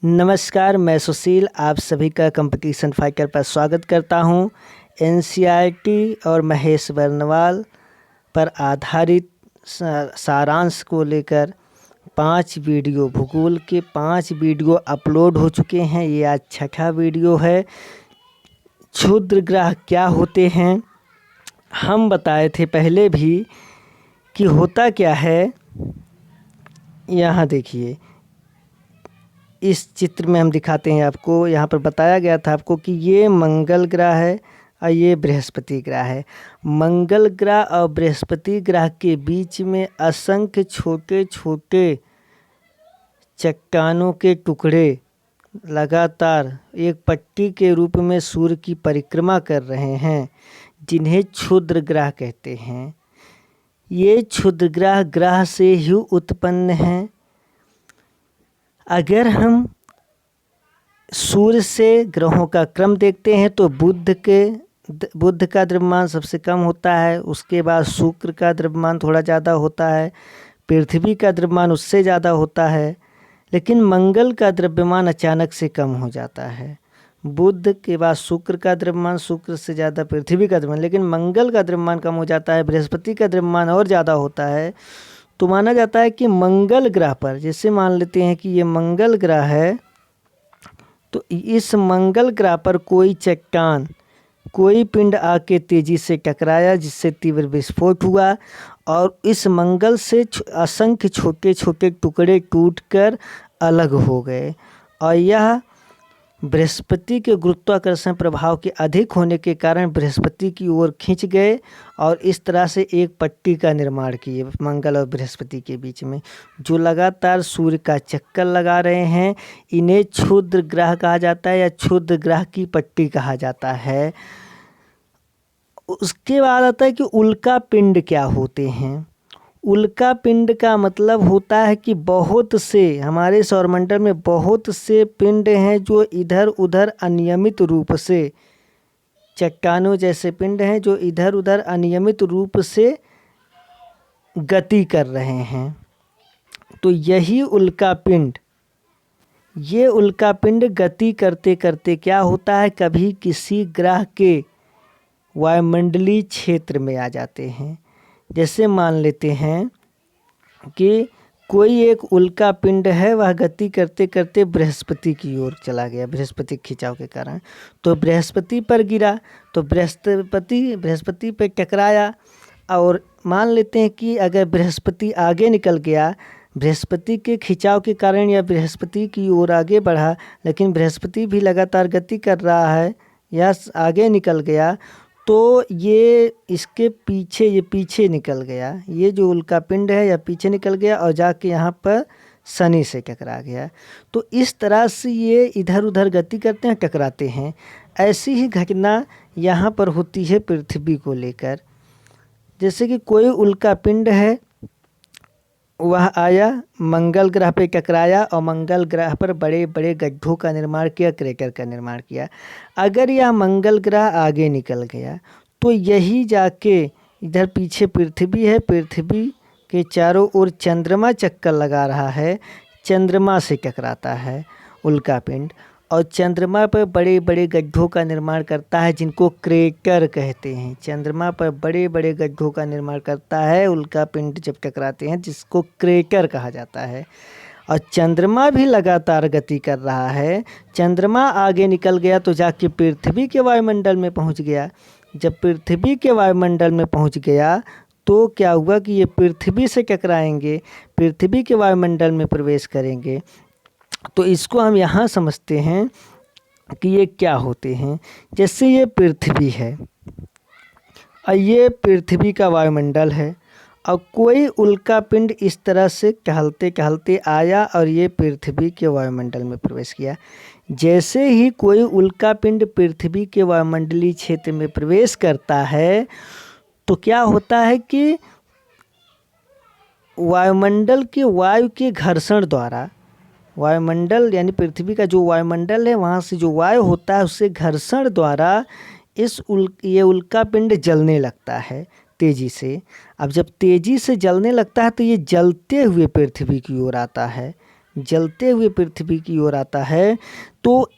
नमस्कार, मैं सुशील आप सभी का कंपटीशन फाइटर पर स्वागत करता हूं। एनसीईआरटी और महेश वर्णवाल पर आधारित सारांश को लेकर 5 वीडियो भूगोल के 5 वीडियो अपलोड हो चुके हैं। ये आज छठा वीडियो है। क्षुद्र ग्रह क्या होते हैं हम बताए थे पहले भी कि होता क्या है। यहाँ देखिए, इस चित्र में हम दिखाते हैं आपको। यहाँ पर बताया गया था आपको कि ये मंगल ग्रह है और ये बृहस्पति ग्रह है। मंगल ग्रह और बृहस्पति ग्रह के बीच में असंख्य छोटे छोटे चट्टानों के टुकड़े लगातार एक पट्टी के रूप में सूर्य की परिक्रमा कर रहे हैं, जिन्हें क्षुद्र ग्रह कहते हैं। ये क्षुद्र ग्रह से ही उत्पन्न हैं। अगर हम सूर्य से ग्रहों का क्रम देखते हैं तो बुध का द्रव्यमान सबसे कम होता है, उसके बाद शुक्र का द्रव्यमान थोड़ा ज़्यादा होता है, पृथ्वी का द्रव्यमान उससे ज़्यादा होता है, लेकिन मंगल का द्रव्यमान अचानक से कम हो जाता है। बुध के बाद शुक्र का द्रव्यमान, शुक्र से ज़्यादा पृथ्वी का द्रव्यमान, लेकिन मंगल का द्रव्यमान कम हो जाता है, बृहस्पति का द्रव्यमान और ज़्यादा होता है। तो माना जाता है कि मंगल ग्रह पर, जैसे मान लेते हैं कि ये मंगल ग्रह है, तो इस मंगल ग्रह पर कोई चट्टान, कोई पिंड आके तेजी से टकराया, जिससे तीव्र विस्फोट हुआ और इस मंगल से असंख्य छोटे छोटे टुकड़े टूटकर अलग हो गए और यह बृहस्पति के गुरुत्वाकर्षण प्रभाव के अधिक होने के कारण बृहस्पति की ओर खिंच गए और इस तरह से एक पट्टी का निर्माण किए मंगल और बृहस्पति के बीच में, जो लगातार सूर्य का चक्कर लगा रहे हैं। इन्हें क्षुद्र ग्रह कहा जाता है या क्षुद्र ग्रह की पट्टी कहा जाता है। उसके बाद आता है कि उल्का पिंड क्या होते हैं। उल्का पिंड का मतलब होता है कि बहुत से हमारे सौरमंडल में बहुत से पिंड हैं जो इधर उधर अनियमित रूप से, चट्टानों जैसे पिंड हैं जो इधर उधर अनियमित रूप से गति कर रहे हैं। तो यही उल्का पिंड, ये उल्का पिंड गति करते करते क्या होता है, कभी किसी ग्रह के वायुमंडलीय क्षेत्र में आ जाते हैं। जैसे मान लेते हैं कि कोई एक उल्का पिंड है, वह गति करते करते बृहस्पति की ओर चला गया बृहस्पति खिंचाव के कारण, तो बृहस्पति पर गिरा, तो बृहस्पति पर टकराया। और मान लेते हैं कि अगर बृहस्पति आगे निकल गया, बृहस्पति के खिंचाव के कारण या बृहस्पति की ओर आगे बढ़ा, लेकिन बृहस्पति भी लगातार गति कर रहा है या आगे निकल गया, तो ये इसके पीछे, ये पीछे निकल गया, ये जो उल्का पिंड है या पीछे निकल गया और जाके यहाँ पर शनि से टकरा गया। तो इस तरह से ये इधर उधर गति करते हैं, टकराते हैं। ऐसी ही घटना यहाँ पर होती है पृथ्वी को लेकर। जैसे कि कोई उल्का पिंड है, वह आया मंगल ग्रह पे टकराया और मंगल ग्रह पर बड़े बड़े गड्ढों का निर्माण किया, क्रेटर का निर्माण किया। अगर यह मंगल ग्रह आगे निकल गया तो यही जाके इधर पीछे पृथ्वी है, पृथ्वी के चारों ओर चंद्रमा चक्कर लगा रहा है, चंद्रमा से टकराता है उल्का पिंड और चंद्रमा पर बड़े बड़े गड्ढों का निर्माण करता है, जिनको क्रेटर कहते हैं। चंद्रमा पर बड़े बड़े गड्ढों का निर्माण करता है उल्का पिंड जब टकराते हैं, जिसको क्रेटर कहा जाता है। और चंद्रमा भी लगातार गति कर रहा है। चंद्रमा आगे निकल गया तो जाके पृथ्वी के वायुमंडल में पहुंच गया। जब पृथ्वी के वायुमंडल में पहुंच गया तो क्या हुआ कि ये पृथ्वी से टकराएंगे, पृथ्वी के वायुमंडल में प्रवेश करेंगे। तो इसको हम यहाँ समझते हैं कि ये क्या होते हैं। जैसे ये पृथ्वी है और ये पृथ्वी का वायुमंडल है और कोई उल्का पिंड इस तरह से टहलते टहलते आया और ये पृथ्वी के वायुमंडल में प्रवेश किया। जैसे ही कोई उल्का पिंड पृथ्वी के वायुमंडलीय क्षेत्र में प्रवेश करता है तो क्या होता है कि वायुमंडल के वायु के घर्षण द्वारा, वायुमंडल यानी पृथ्वी का जो वायुमंडल है, वहाँ से जो वायु होता है उससे घर्षण द्वारा ये उल्का पिंड जलने लगता है तेज़ी से। अब जब तेज़ी से जलने लगता है तो ये जलते हुए पृथ्वी की ओर आता है, जलते हुए पृथ्वी की ओर आता है तो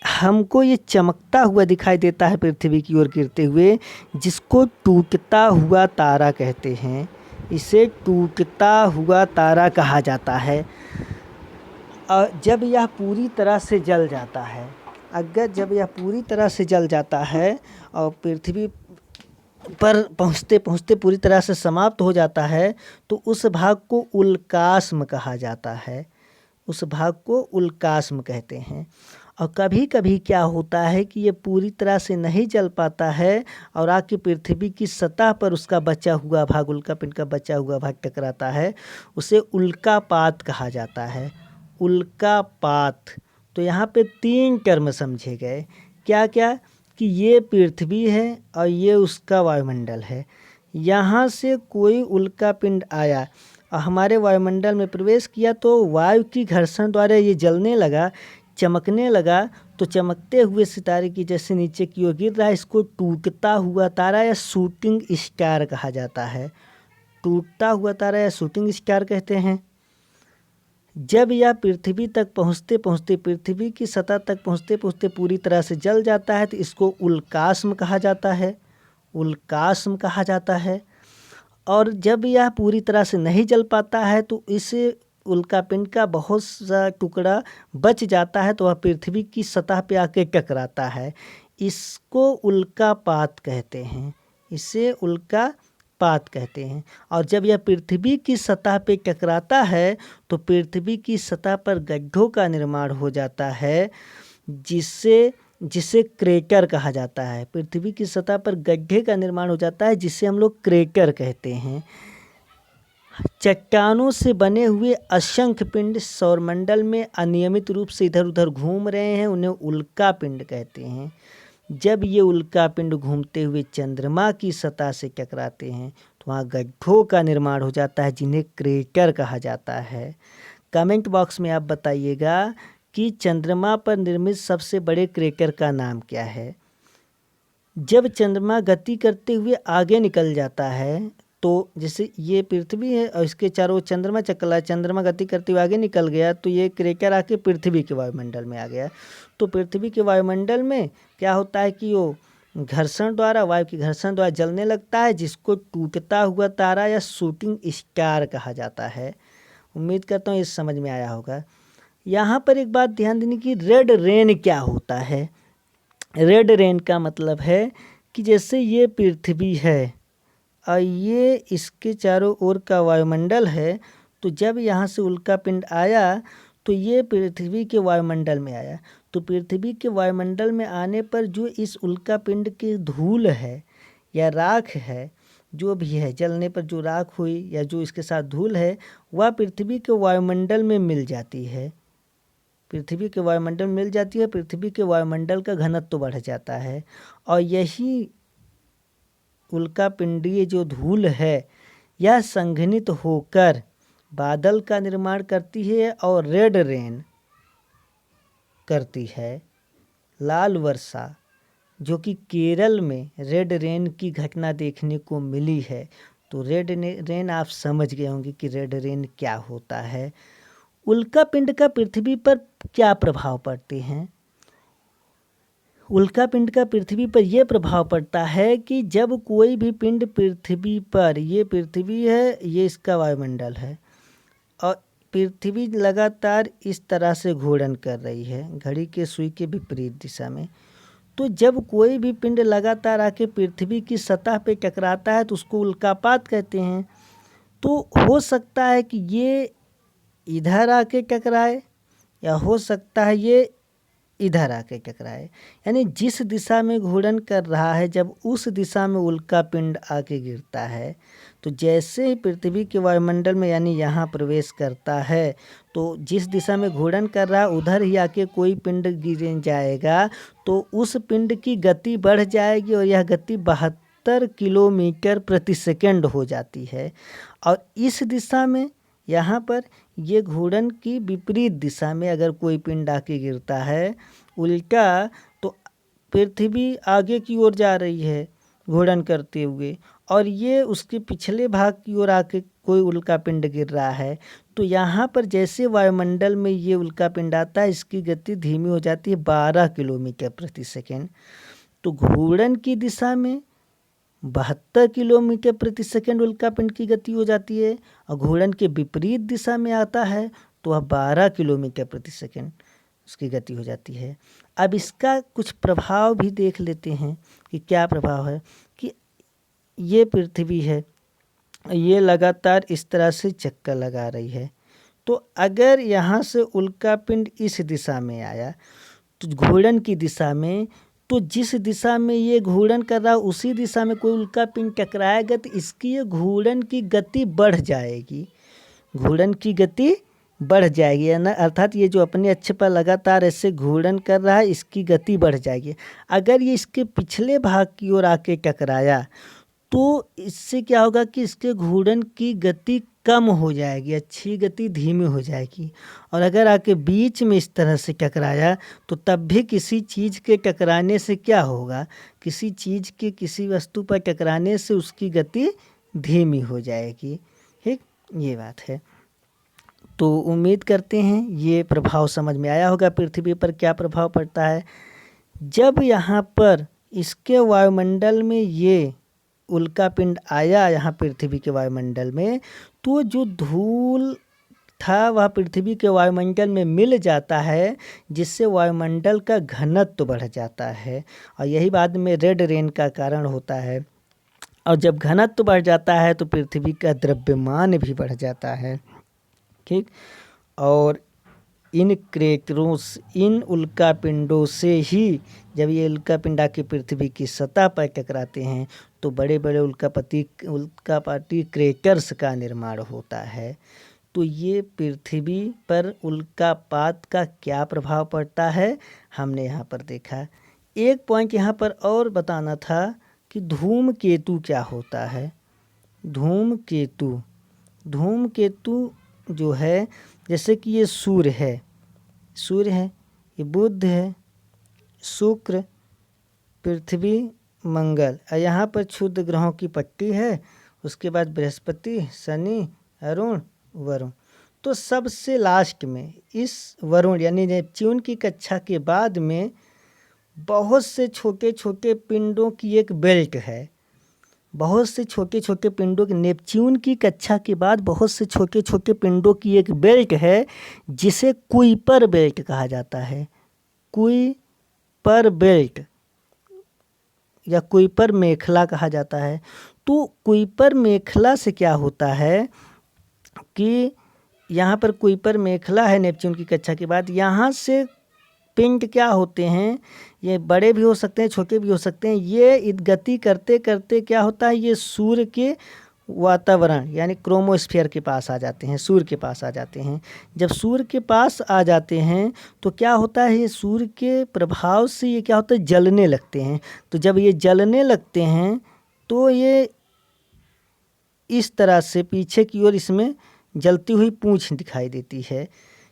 हमको ये चमकता हुआ दिखाई देता है पृथ्वी की ओर गिरते हुए, जिसको टूटता हुआ तारा कहते हैं। इसे टूटता हुआ तारा कहा जाता है। और जब यह पूरी तरह से जल जाता है, जब यह पूरी तरह से जल जाता है और पृथ्वी पर पहुँचते पहुँचते पूरी तरह से समाप्त हो जाता है, तो उस भाग को उल्कास्म कहा जाता है। उस भाग को उल्कास्म कहते हैं। और कभी कभी क्या होता है कि ये पूरी तरह से नहीं जल पाता है और आके पृथ्वी की सतह पर उसका बचा हुआ भाग, उल्कापिंड का बचा हुआ भाग टकराता है। उसे उल्कापात कहा जाता है। उल्कापात। तो यहाँ पे 3 टर्म समझे गए। क्या क्या? कि ये पृथ्वी है और ये उसका वायुमंडल है। यहाँ से कोई उल्कापिंड आया और हमारे वायुमंडल में प्रवेश किया तो वायु की घर्षण द्वारा ये जलने लगा, चमकने लगा। तो चमकते हुए सितारे की जैसे नीचे की ओर गिर रहा है, इसको टूटता हुआ तारा या शूटिंग स्टार कहा जाता है। टूटता हुआ तारा या शूटिंग स्टार कहते हैं। जब यह पृथ्वी तक पहुँचते पहुँचते, पृथ्वी की सतह तक पहुँचते पहुँचते पूरी तरह से जल जाता है तो इसको उल्कास्म कहा जाता है। उल्कास्म कहा जाता है। और जब यह पूरी तरह से नहीं जल पाता है तो इस उल्कापिंड का बहुत सा टुकड़ा बच जाता है, तो वह पृथ्वी की सतह पे आके टकराता है। इसको उल्कापात कहते हैं। इसे उल्कापात कहते हैं। और जब यह पृथ्वी की सतह पे टकराता है तो पृथ्वी की सतह पर गड्ढों का निर्माण हो जाता है, जिसे क्रेटर कहा जाता है। पृथ्वी की सतह पर गड्ढे का निर्माण हो जाता है, जिसे हम लोग क्रेटर कहते हैं। चट्टानों से बने हुए असंख्य पिंड सौरमंडल में अनियमित रूप से इधर उधर घूम रहे हैं, उन्हें उल्का पिंड कहते हैं। जब ये उल्का पिंड घूमते हुए चंद्रमा की सतह से टकराते हैं तो वहाँ गड्ढों का निर्माण हो जाता है, जिन्हें क्रेटर कहा जाता है। कमेंट बॉक्स में आप बताइएगा कि चंद्रमा पर निर्मित सबसे बड़े क्रेटर का नाम क्या है। जब चंद्रमा गति करते हुए आगे निकल जाता है, तो जैसे ये पृथ्वी है और इसके चारों चंद्रमा चक्कर, चंद्रमा गति करते हुए आगे निकल गया तो ये क्रेटर आके पृथ्वी के वायुमंडल में आ गया। तो पृथ्वी के वायुमंडल में क्या होता है कि वो घर्षण द्वारा, वायु की घर्षण द्वारा जलने लगता है, जिसको टूटता हुआ तारा या शूटिंग स्टार कहा जाता है। उम्मीद करता हूँ ये समझ में आया होगा। यहाँ पर एक बात ध्यान देने की, रेड रेन क्या होता है। रेड रेन का मतलब है कि जैसे ये पृथ्वी है और ये इसके चारों ओर का वायुमंडल है, तो जब यहाँ से उल्कापिंड आया तो ये पृथ्वी के वायुमंडल में आया। तो पृथ्वी के वायुमंडल में आने पर जो इस उल्कापिंड की धूल है या राख है, जो भी है, जलने पर जो राख हुई या जो इसके साथ धूल है, वह पृथ्वी के वायुमंडल में मिल जाती है। पृथ्वी के वायुमंडल में मिल जाती है। पृथ्वी के वायुमंडल का घनत्व तो बढ़ जाता है और यही उल्कापिंडीय जो धूल है यह संघनित होकर बादल का निर्माण करती है और रेड रेन करती है, लाल वर्षा, जो कि केरल में रेड रेन की घटना देखने को मिली है। तो रेड रेन आप समझ गए होंगे कि रेड रेन क्या होता है। उल्कापिंड का पृथ्वी पर क्या प्रभाव पड़ते हैं। उल्कापिंड का पृथ्वी पर यह प्रभाव पड़ता है कि जब कोई भी पिंड पृथ्वी पर, ये पृथ्वी है, ये इसका वायुमंडल है और पृथ्वी लगातार इस तरह से घूर्णन कर रही है घड़ी के सुई के विपरीत दिशा में। तो जब कोई भी पिंड लगातार आके पृथ्वी की सतह पे टकराता है तो उसको उल्कापात कहते हैं। तो हो सकता है कि ये इधर आके टकराए या हो सकता है ये इधर आके टकराए, यानी जिस दिशा में घूर्णन कर रहा है, जब उस दिशा में उल्कापिंड आके गिरता है तो जैसे ही पृथ्वी के वायुमंडल में यानी यहाँ प्रवेश करता है तो जिस दिशा में घूर्णन कर रहा है उधर ही आके कोई पिंड गिर जाएगा, तो उस पिंड की गति बढ़ जाएगी और यह गति 72 किलोमीटर प्रति सेकंड हो जाती है। और इस दिशा में, यहाँ पर ये घूर्णन की विपरीत दिशा में अगर कोई पिंड आके गिरता है उल्टा, तो पृथ्वी आगे की ओर जा रही है घूर्णन करते हुए और ये उसके पिछले भाग की ओर आके कोई उल्का पिंड गिर रहा है, तो यहाँ पर जैसे वायुमंडल में ये उल्कापिंड आता है, इसकी गति धीमी हो जाती है 12 किलोमीटर प्रति सेकेंड। तो घूर्णन की दिशा में 72 किलोमीटर प्रति सेकेंड उल्कापिंड की गति हो जाती है, और घूर्णन के विपरीत दिशा में आता है तो वह 12 किलोमीटर प्रति सेकेंड उसकी गति हो जाती है। अब इसका कुछ प्रभाव भी देख लेते हैं कि क्या प्रभाव है। कि ये पृथ्वी है, ये लगातार इस तरह से चक्कर लगा रही है, तो अगर यहाँ से उल्कापिंड इस दिशा में आया तो घूर्णन की दिशा में, तो जिस दिशा में ये घूर्णन कर रहा है उसी दिशा में कोई उल्कापिंड टकराएगा तो इसकी ये घूर्णन की गति बढ़ जाएगी, घूर्णन की गति बढ़ जाएगी, है ना। अर्थात ये जो अपने अक्ष पर लगातार ऐसे घूर्णन कर रहा है इसकी गति बढ़ जाएगी। अगर ये इसके पिछले भाग की ओर आके टकराया तो इससे क्या होगा कि इसके घूर्णन की गति कम हो जाएगी, अच्छी गति धीमी हो जाएगी। और अगर आके बीच में इस तरह से टकराया तो तब भी किसी चीज़ के टकराने से क्या होगा, किसी चीज़ के किसी वस्तु पर टकराने से उसकी गति धीमी हो जाएगी। ठीक, ये बात है। तो उम्मीद करते हैं ये प्रभाव समझ में आया होगा। पृथ्वी पर क्या प्रभाव पड़ता है जब यहाँ पर इसके वायुमंडल में ये उल्कापिंड आया, यहाँ पृथ्वी के वायुमंडल में, तो जो धूल था वह पृथ्वी के वायुमंडल में मिल जाता है, जिससे वायुमंडल का घनत्व बढ़ जाता है, और यही बाद में रेड रेन का कारण होता है। और जब घनत्व बढ़ जाता है तो पृथ्वी का द्रव्यमान भी बढ़ जाता है। ठीक, और इन क्रेटरों से, इन उल्कापिंडों से ही जब ये उल्कापिंड आके पृथ्वी की सतह पर टकराते हैं तो बड़े बड़े उल्कापाती क्रेटर्स का निर्माण होता है। तो ये पृथ्वी पर उल्कापात का क्या प्रभाव पड़ता है हमने यहाँ पर देखा। एक पॉइंट यहाँ पर और बताना था कि धूमकेतु क्या होता है। धूमकेतु, धूमकेतु जो है, जैसे कि ये सूर्य है, ये बुध है, शुक्र, पृथ्वी, मंगल, और यहाँ पर क्षुद्र ग्रहों की पट्टी है, उसके बाद बृहस्पति, शनि, अरुण, वरुण। तो सबसे लास्ट में इस वरुण यानी नेपच्यून की कक्षा के बाद में बहुत से छोटे छोटे पिंडों की एक बेल्ट है। बहुत से छोटे छोटे पिंडों की, नेपच्यून की कक्षा के बाद बहुत से छोटे छोटे पिंडों की एक बेल्ट है जिसे कुइपर बेल्ट कहा जाता है। कुइपर बेल्ट या कुइपर मेखला कहा जाता है। तो कुइपर मेखला से क्या होता है कि यहाँ पर कुइपर मेखला है नेपच्यून की कक्षा के बाद, यहाँ से पिंड क्या होते हैं, ये बड़े भी हो सकते हैं, छोटे भी हो सकते हैं। ये गति करते करते क्या होता है, ये सूर्य के वातावरण यानी क्रोमोस्फीयर के पास आ जाते हैं, सूर्य के पास आ जाते हैं। जब सूर्य के पास आ जाते हैं तो क्या होता है, ये सूर्य के प्रभाव से ये क्या होता है, जलने लगते हैं। तो जब ये जलने लगते हैं तो ये इस तरह से पीछे की ओर इसमें जलती हुई पूंछ दिखाई देती है।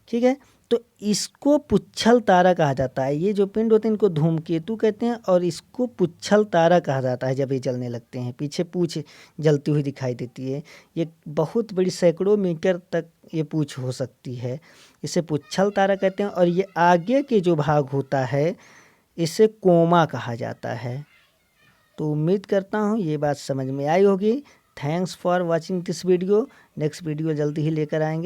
ठीक है, तो इसको पुच्छल तारा कहा जाता है। ये जो पिंड होते हैं इनको धूमकेतु कहते हैं, और इसको पुच्छल तारा कहा जाता है। जब ये जलने लगते हैं पीछे पूंछ जलती हुई दिखाई देती है। ये बहुत बड़ी, सैकड़ों मीटर तक ये पूंछ हो सकती है, इसे पुच्छल तारा कहते हैं। और ये आगे के जो भाग होता है इसे कोमा कहा जाता है। तो उम्मीद करता हूँ ये बात समझ में आई होगी। Thanks for watching this video. Next video जल्दी ही लेकर आएंगे।